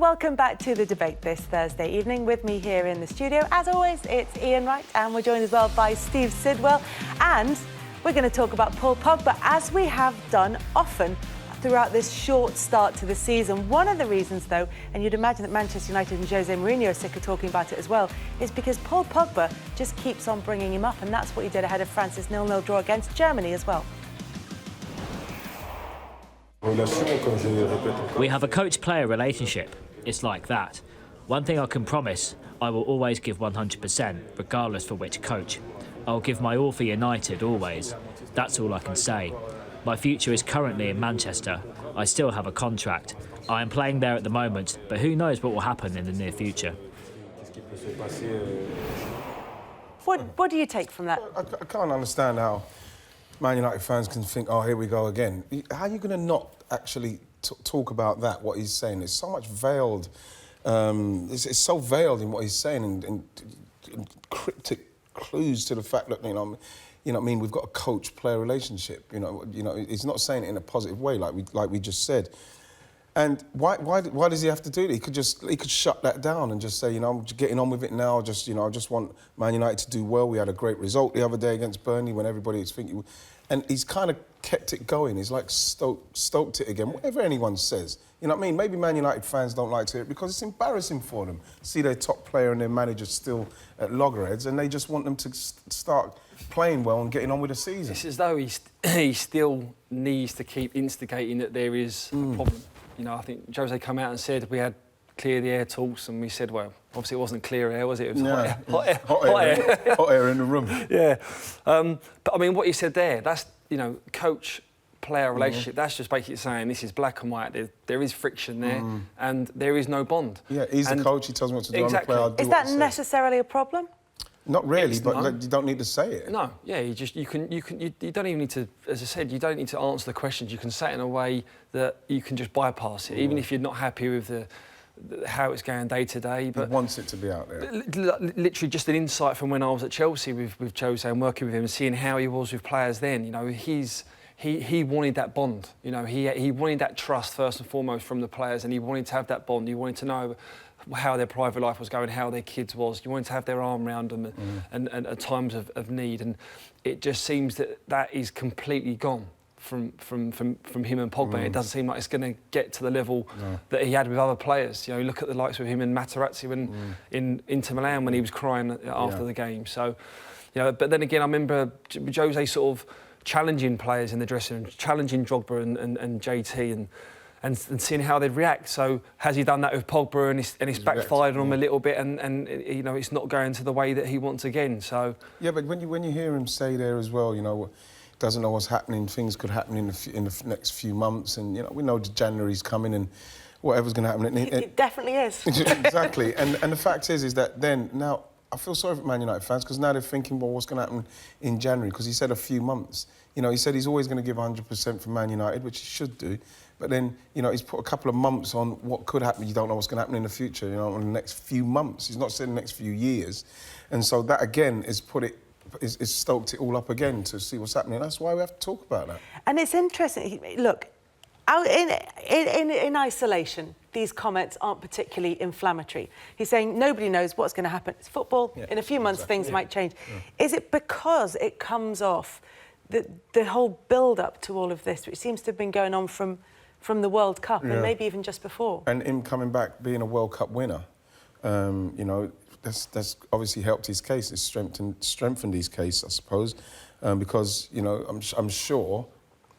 welcome back to the debate this Thursday evening. With me here in the studio, as always, it's Ian Wright, and we're joined as well by Steve Sidwell. And we're going to talk about Paul Pogba, as we have done often throughout this short start to the season. One of the reasons, though, and you'd imagine that Manchester United and Jose Mourinho are sick of talking about it as well, is because Paul Pogba just keeps on bringing him up, and that's what he did ahead of France's 0-0 draw against Germany as well. We have a coach-player relationship. It's like that. One thing I can promise, I will always give 100%, regardless for which coach. I'll give my all for United, always. That's all I can say. My future is currently in Manchester. I still have a contract. I am playing there at the moment, but who knows what will happen in the near future. What do you take from that? I can't understand how Man United fans can think, oh, here we go again. How are you going to not actually talk about that, what he's saying? It's so much veiled. It's so veiled in what he's saying and cryptic clues to the fact that, you know what I mean, we've got a coach-player relationship. You know, he's not saying it in a positive way, like we just said. And why does he have to do it? He could shut that down and just say, you know, I'm getting on with it now. I just want Man United to do well. We had a great result the other day against Burnley when everybody was thinking, and he's kind of kept it going. He's like stoked it again. Whatever anyone says, you know what I mean? Maybe Man United fans don't like to hear it because it's embarrassing for them. See their top player and their manager still at loggerheads, and they just want them to start playing well and getting on with the season. It's as though he still needs to keep instigating that there is a problem. You know, I think Jose came out and said we had clear the air talks, and we said, well, obviously it wasn't clear air, was it? It was hot air. Hot air in the room. Yeah. But I mean, what you said there, that's, you know, coach-player relationship, that's just basically saying this is black and white. There is friction there, and there is no bond. Yeah, he's the coach, he tells me what to do. Exactly. I'm the player, Is that necessarily a problem? Not really, but you don't need to say it. No, yeah, you don't even need to, as I said, you don't need to answer the questions. You can say it in a way that you can just bypass it, even if you're not happy with how it's going day to day. But he wants it to be out there. Literally, just an insight from when I was at Chelsea with Jose and working with him and seeing how he was with players then. You know, he wanted that bond. You know, he wanted that trust first and foremost from the players, and he wanted to have that bond. He wanted to know how their private life was going, how their kids was. You wanted to have their arm around them and at times of need. And it just seems that is completely gone from him and Pogba. It doesn't seem like it's going to get to the level that he had with other players. You know, look at the likes of him and Materazzi in Inter Milan when he was crying after the game. So, you know, but then again, I remember Jose sort of challenging players in the dressing room, challenging Drogba and JT and seeing how they'd react. So has he done that with Pogba and it's backfired on him a little bit and you know, it's not going to the way that he wants again. So yeah, but when you hear him say there as well, you know, doesn't know what's happening, things could happen in the next few months, and you know, we know January's coming and whatever's going to happen. It definitely is. Exactly, and the fact is that then now I feel sorry for Man United fans because now they're thinking, well, what's going to happen in January? Because he said a few months. You know, he said he's always going to give 100% for Man United, which he should do. But then, you know, he's put a couple of months on what could happen. You don't know what's going to happen in the future, you know, in the next few months. He's not said the next few years. And so that, again, is stoked it all up again to see what's happening. That's why we have to talk about that. And it's interesting. Look, out in isolation, these comments aren't particularly inflammatory. He's saying nobody knows what's going to happen. It's football. Yeah, in a few months, things might change. Yeah. Is it because it comes off the whole build-up to all of this, which seems to have been going on from the World Cup and maybe even just before? And him coming back, being a World Cup winner, you know, that's obviously helped his case. It's strengthened his case, I suppose, because, you know, I'm sure,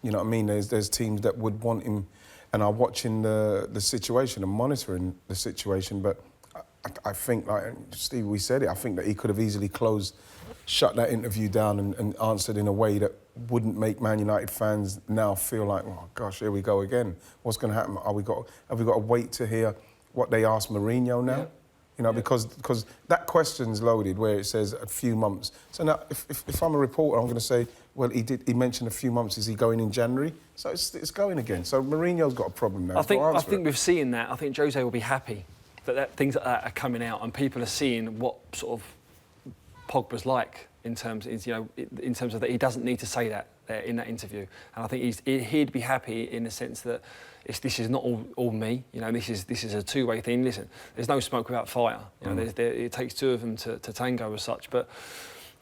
you know what I mean, there's teams that would want him and are watching the situation and monitoring the situation, but I think, like Steve, we said it, I think that he could have easily shut that interview down and answered in a way that wouldn't make Man United fans now feel like, oh gosh, here we go again. What's going to happen? Have we got to wait to hear what they asked Mourinho now? Yeah. You know, because that question's loaded where it says a few months. So now, if I'm a reporter, I'm going to say, well, he mentioned a few months. Is he going in January? So it's going again. So Mourinho's got a problem now. I think we've seen that. I think Jose will be happy that things like that are coming out and people are seeing what sort of Pogba's like. in terms of that he doesn't need to say that in that interview. And I think he'd be happy in the sense that this is not all me. You know, this is a two-way thing. Listen, there's no smoke without fire. You know, it takes two of them to tango as such. But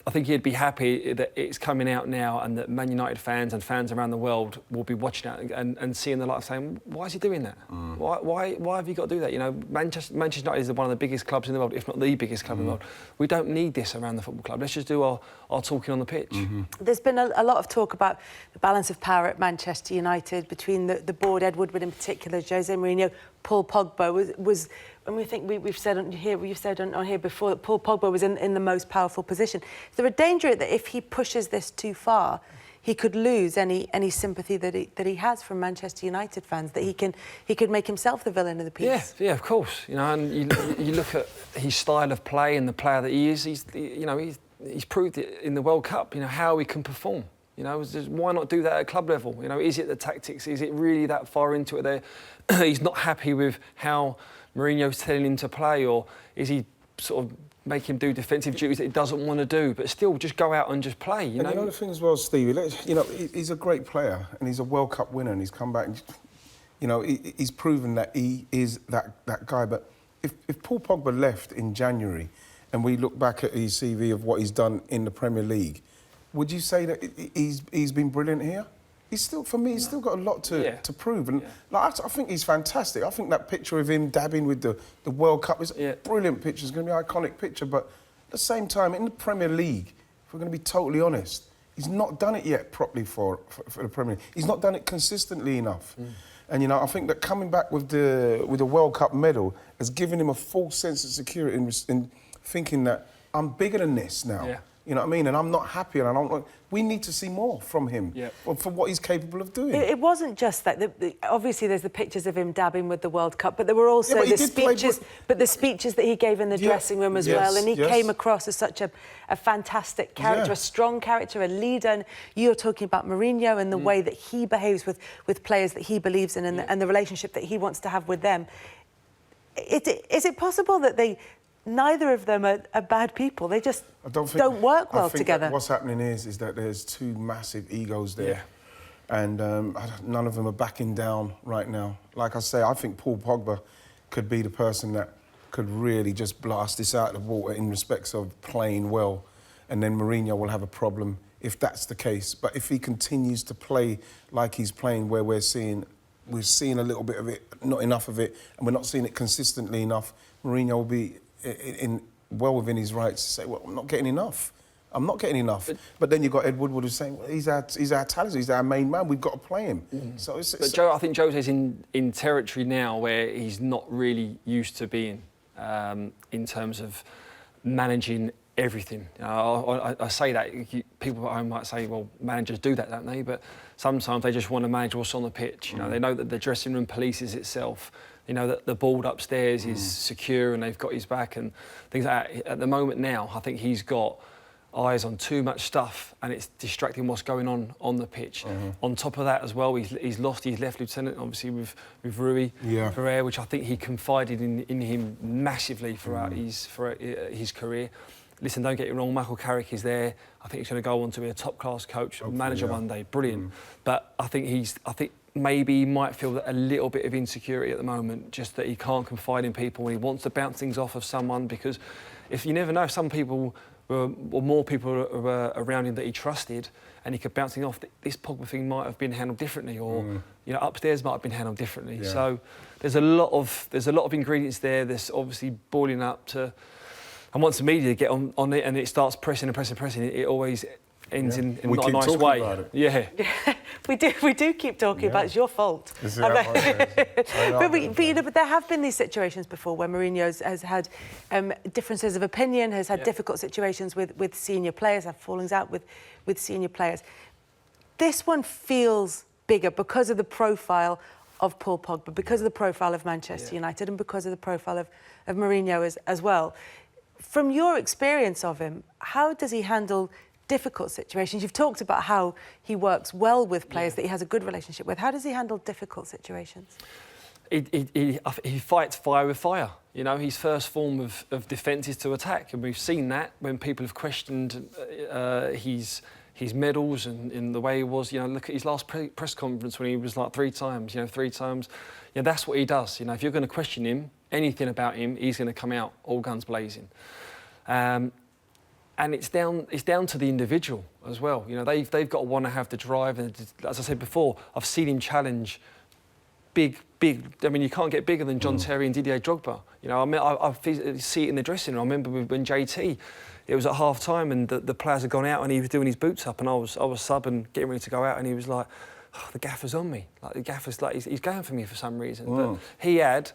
I think he'd be happy that it's coming out now and that Man United fans and fans around the world will be watching it and seeing the light saying, why is he doing that? Why have you got to do that? You know, Manchester United is one of the biggest clubs in the world, if not the biggest club in the world. We don't need this around the football club. Let's just do our talking on the pitch. There's been a lot of talk about the balance of power at Manchester United between the board, Ed Woodward in particular, Jose Mourinho, Paul Pogba was and we think we've said on here, you've said on here before that Paul Pogba was in the most powerful position. Is there a danger that if he pushes this too far, he could lose any sympathy that he has from Manchester United fans, that he could make himself the villain of the piece? Yeah, of course. You know, and you look at his style of play and the player that he is. He's proved it in the World Cup. You know how he can perform. You know, why not do that at club level? You know, is it the tactics? Is it really that far into it there? He's not happy with how Mourinho's telling him to play, or is he sort of make him do defensive duties that he doesn't want to do, but still just go out and just play, you know? And the other thing as well, Stevie, you know, he's a great player and he's a World Cup winner and he's come back and, you know, he's proven that he is that guy. But if Paul Pogba left in January and we look back at his CV of what he's done in the Premier League, would you say that he's been brilliant here? He's still, for me, he's still got a lot to prove. And like, I think he's fantastic. I think that picture of him dabbing with the World Cup is a brilliant picture. It's going to be an iconic picture. But at the same time, in the Premier League, if we're going to be totally honest, he's not done it yet properly for the Premier League. He's not done it consistently enough. And, you know, I think that coming back with the World Cup medal has given him a false sense of security in thinking that I'm bigger than this now. Yeah. You know what I mean? And I'm not happy, and I don't. We need to see more from him for what he's capable of doing. It wasn't just that. Obviously, there's the pictures of him dabbing with the World Cup, but there were also the speeches. But the speeches that he gave in the dressing room as well, and he came across as such a fantastic character, a strong character, a leader. And you're talking about Mourinho and the way that he behaves with players that he believes in, and the relationship that he wants to have with them. Is it possible that neither of them are bad people? They just don't work well together. What's happening is that there's two massive egos there. And none of them are backing down right now. Like I say, I think Paul Pogba could be the person that could really just blast this out of the water in respects of playing well. And then Mourinho will have a problem if that's the case. But if he continues to play like he's playing, where we're seeing a little bit of it, not enough of it, and we're not seeing it consistently enough, Mourinho will be well within his rights to say, well, I'm not getting enough. I'm not getting enough. But then you've got Ed Woodward who's saying, well, he's our talent, he's our main man, we've got to play him. So but Joe, I think Jose's in territory now where he's not really used to being in terms of managing everything. I say that, people at home might say, well, managers do that, don't they? But sometimes they just want to manage what's on the pitch. You know, they know that the dressing room polices itself. You know, that the board upstairs is secure and they've got his back and things like that. At the moment now, I think he's got eyes on too much stuff and it's distracting what's going on the pitch. On top of that as well, he's lost his left lieutenant, obviously, with Rui Pereira, which I think he confided in him massively throughout his career. Listen, don't get it wrong, Michael Carrick is there. I think he's going to go on to be a top-class coach, manager one day. Brilliant. But I think maybe he might feel a little bit of insecurity at the moment, just that he can't confide in people and he wants to bounce things off of someone, because if you never know, some people or more people were around him that he trusted and he could bounce things off. This Pogba thing might have been handled differently, or you know, upstairs might have been handled differently. So there's a lot of ingredients there. There's obviously boiling up to, and once the media get on it and it starts pressing, it always ends in not a nice way. About it. We do keep talking about it. It's your fault. But there have been these situations before where Mourinho has had differences of opinion, has had difficult situations with senior players, have fallings out with senior players. This one feels bigger because of the profile of Paul Pogba, because of the profile of Manchester United, and because of the profile of Mourinho as well. From your experience of him, how does he handle difficult situations? You've talked about how he works well with players that he has a good relationship with. How does he handle difficult situations? he fights fire with fire. You know, his first form of defence is to attack, and we've seen that when people have questioned his medals and the way he was. You know, look at his last press conference when he was like 3 times. You know, 3 times. Yeah, that's what he does. You know, if you're going to question him, anything about him, he's going to come out all guns blazing. And it's down to the individual as well. You know, they've got to want to have the drive. And as I said before, I've seen him challenge big. I mean, you can't get bigger than John Terry and Didier Drogba. You know, I see it in the dressing room. I remember when JT, it was at half time and the players had gone out and he was doing his boots up and I was subbing, getting ready to go out, and he was like, oh, the gaffer's on me. Like, the gaffer's like, he's going for me for some reason. But he had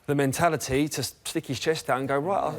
the mentality to stick his chest out and go, right,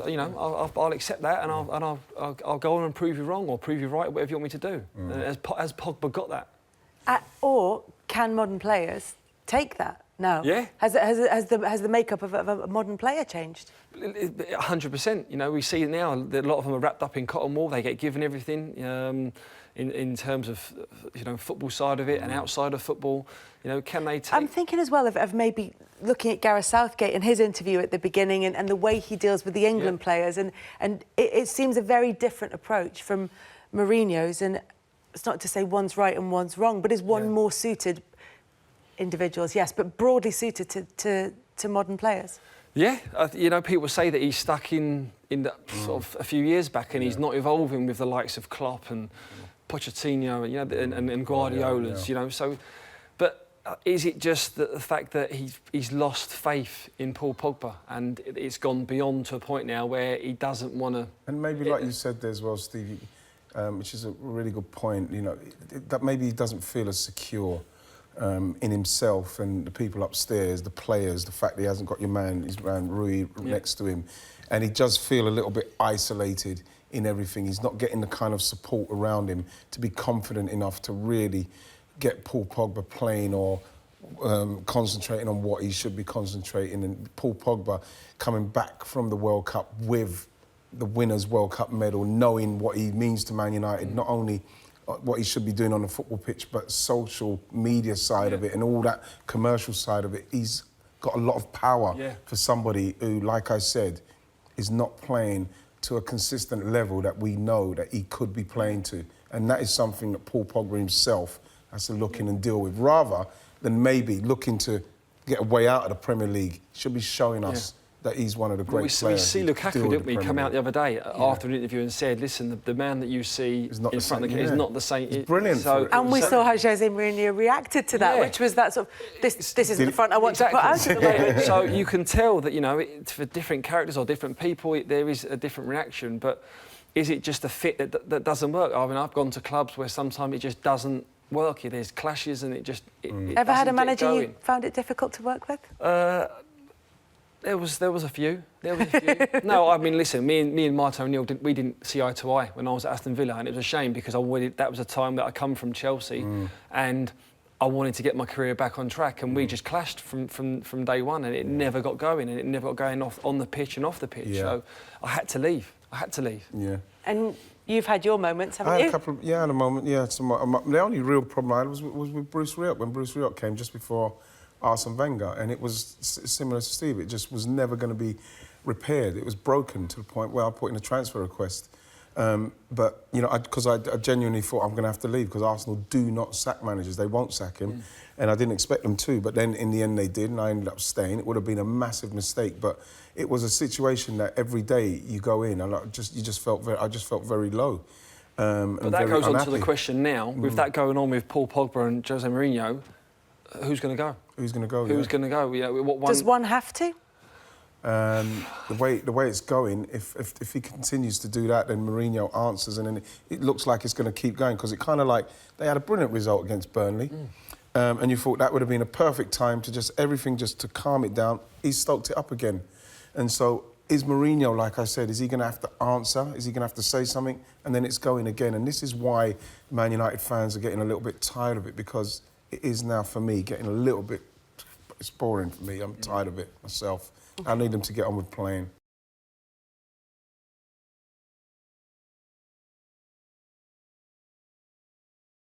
I'll accept that and I'll go on and prove you wrong or prove you right, whatever you want me to do. And as Pogba got that. Or can modern players take that now? Yeah. Has the makeup of a modern player changed? 100%. You know, we see it now that a lot of them are wrapped up in cotton wool. They get given everything in terms of, you know, football side of it and outside of football. You know, can they take... I'm thinking as well of maybe looking at Gareth Southgate and his interview at the beginning and the way he deals with the England players, and it seems a very different approach from Mourinho's, and it's not to say one's right and one's wrong, but is one more suited, individuals, yes, but broadly suited to modern players? Yeah, you know, people say that he's stuck in that sort of a few years back and he's not evolving with the likes of Klopp and Pochettino, you know, and Guardiola's, you know, so... But is it just the fact that he's lost faith in Paul Pogba and it's gone beyond to a point now where he doesn't want to... And maybe, like you said there as well, Stevie, which is a really good point, you know, that maybe he doesn't feel as secure in himself and the people upstairs, the players, the fact that he hasn't got his man Rui next to him, and he does feel a little bit isolated in everything. He's not getting the kind of support around him to be confident enough to really get Paul Pogba playing or concentrating on what he should be concentrating. And Paul Pogba coming back from the World Cup with the Winners' World Cup medal, knowing what he means to Man United, not only what he should be doing on the football pitch, but social media side of it and all that commercial side of it. He's got a lot of power for somebody who, like I said, is not playing to a consistent level that we know that he could be playing to. And that is something that Paul Pogba himself has to look in and deal with, rather than maybe looking to get a way out of the Premier League. He should be showing us that he's one of the great players. We see Lukaku, didn't we, come out the other day after an interview and said, listen, the man that you see in front of the game is not the same. It's brilliant. So, and we saw how Jose Mourinho reacted to that, which was that sort of, this isn't the front I want to put out of the way. So you can tell that, you know, for different characters or different people, there is a different reaction, but is it just a fit that doesn't work? I mean, I've gone to clubs where sometimes it just doesn't work. There's clashes and it just... Ever had a manager you found it difficult to work with? There was a few. No, I mean, listen, me and Martin O'Neill didn't see eye to eye when I was at Aston Villa, and it was a shame because that was a time that I come from Chelsea, and I wanted to get my career back on track, and we just clashed from day one, and it never got going, and it never got going on the pitch and off the pitch. So I had to leave. Yeah. And you've had your moments, haven't you? I had a couple. I had a moment. Yeah. The only real problem I had was with Bruce Rioch, when Bruce Rioch came just before Arsene Wenger, and it was similar to Steve. It just was never going to be repaired. It was broken to the point where I put in a transfer request. But, you know, because I genuinely thought I'm going to have to leave because Arsenal do not sack managers. They won't sack him. And I didn't expect them to. But then in the end they did, and I ended up staying. It would have been a massive mistake. But it was a situation that every day you go in and I just felt very low. But that goes on to the question now. With that going on with Paul Pogba and Jose Mourinho, who's going to go? Who's going to go? Who's going to go? You know, Does one have to? The way it's going, if he continues to do that, then Mourinho answers, and then it looks like it's going to keep going, because it kind of like they had a brilliant result against Burnley, and you thought that would have been a perfect time to just to calm it down. He's stoked it up again, and so is Mourinho, like I said, is he going to have to answer? Is he going to have to say something? And then it's going again, and this is why Man United fans are getting a little bit tired of it, because it is now, for me, getting a little bit... It's boring for me. I'm tired of it myself. I need them to get on with playing.